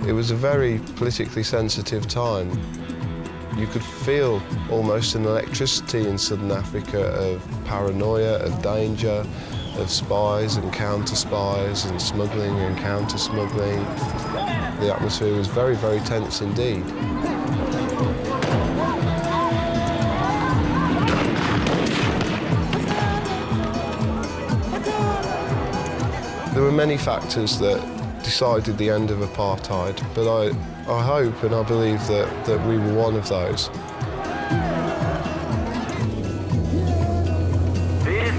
It was a very politically sensitive time. You could feel almost an electricity in southern Africa of paranoia, of danger, of spies and counter-spies and smuggling and counter-smuggling. The atmosphere was very, very tense indeed. There were many factors that decided the end of apartheid, but I hope and I believe that we were one of those. This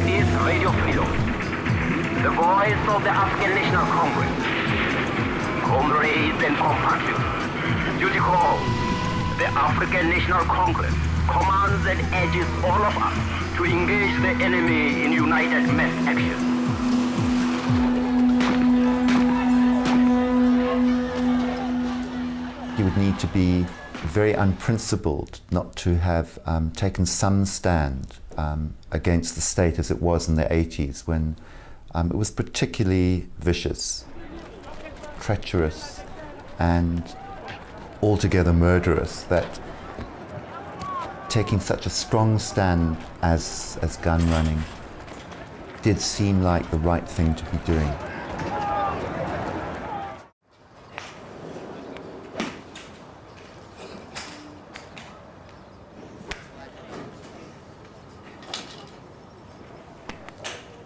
is Radio Freedom, the voice of the African National Congress. Comrades and compatriots, duty call. The African National Congress commands and urges all of us to engage the enemy in united mass action. You would need to be very unprincipled not to have taken some stand against the state as it was in the 80s, when it was particularly vicious, treacherous, and altogether murderous, that taking such a strong stand as gun running did seem like the right thing to be doing.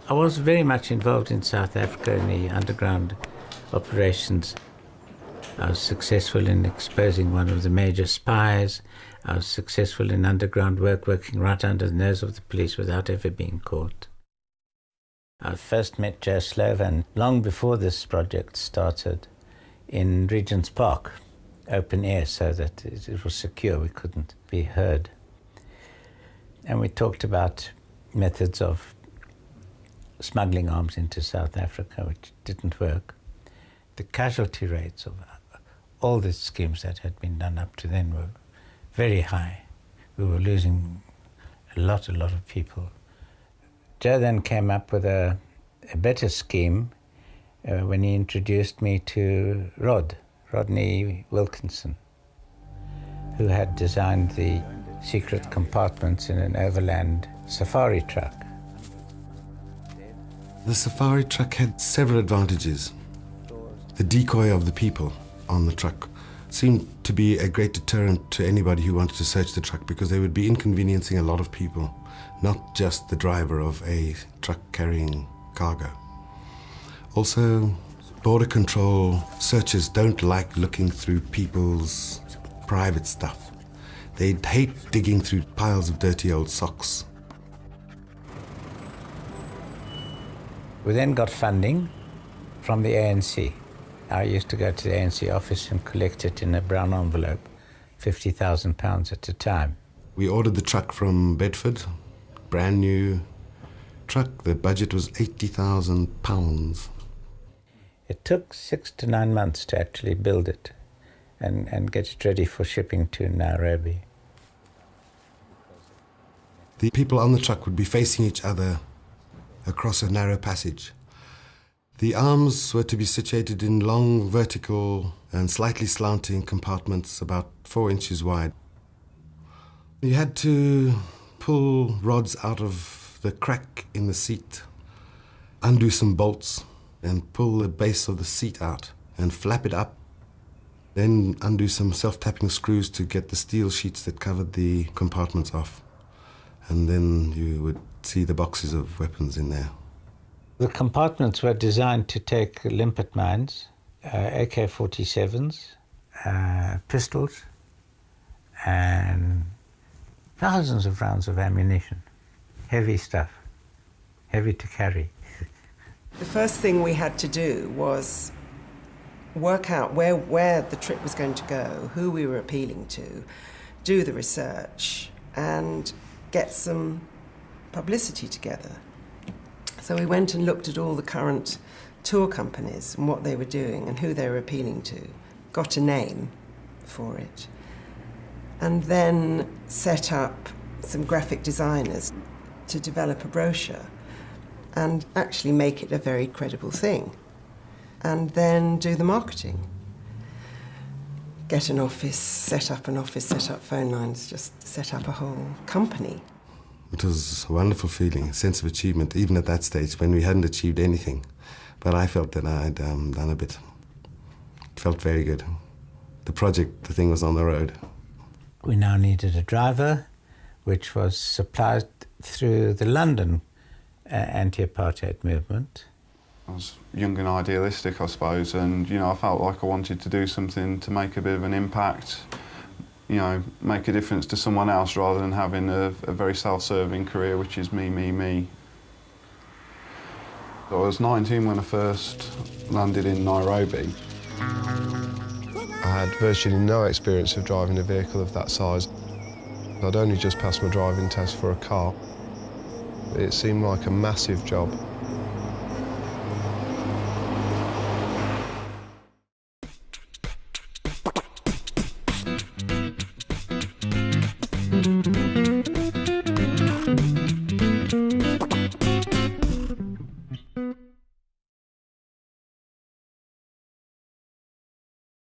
I was very much involved in South Africa in the underground operations. I was successful in exposing one of the major spies. I was successful in underground work, working right under the nose of the police without ever being caught. I first met Joe Slovan long before this project started in Regent's Park, open air, so that it was secure, we couldn't be heard. And we talked about methods of smuggling arms into South Africa, which didn't work. The casualty rates of all the schemes that had been done up to then were very high. We were losing a lot of people. Joe then came up with a better scheme when he introduced me to Rodney Wilkinson, who had designed the secret compartments in an overland safari truck. The safari truck had several advantages. The decoy of the people on the truck seemed to be a great deterrent to anybody who wanted to search the truck, because they would be inconveniencing a lot of people, not just the driver of a truck carrying cargo. Also, border control searchers don't like looking through people's private stuff. They hate digging through piles of dirty old socks. We then got funding from the ANC. I used to go to the ANC office and collect it in a brown envelope, £50,000 at a time. We ordered the truck from Bedford, brand new truck. The budget was £80,000. It took 6 to 9 months to actually build it and get it ready for shipping to Nairobi. The people on the truck would be facing each other across a narrow passage. The arms were to be situated in long, vertical and slightly slanting compartments about 4 inches wide. You had to pull rods out of the crack in the seat, undo some bolts, and pull the base of the seat out and flap it up. Then undo some self-tapping screws to get the steel sheets that covered the compartments off. And then you would see the boxes of weapons in there. The compartments were designed to take limpet mines, AK-47s, pistols, and thousands of rounds of ammunition. Heavy stuff, heavy to carry. The first thing we had to do was work out where the trip was going to go, who we were appealing to, do the research, and get some publicity together. So we went and looked at all the current tour companies and what they were doing and who they were appealing to, got a name for it, and then set up some graphic designers to develop a brochure and actually make it a very credible thing, and then do the marketing. Get an office, set up phone lines, just set up a whole company. It was a wonderful feeling, a sense of achievement, even at that stage when we hadn't achieved anything. But I felt that I had done a bit. It felt very good. The project, the thing was on the road. We now needed a driver, which was supplied through the London anti-apartheid movement. I was young and idealistic, I suppose, and I felt like I wanted to do something to make a bit of an impact, make a difference to someone else rather than having a very self-serving career, which is me, me, me. I was 19 when I first landed in Nairobi. I had virtually no experience of driving a vehicle of that size. I'd only just passed my driving test for a car. It seemed like a massive job.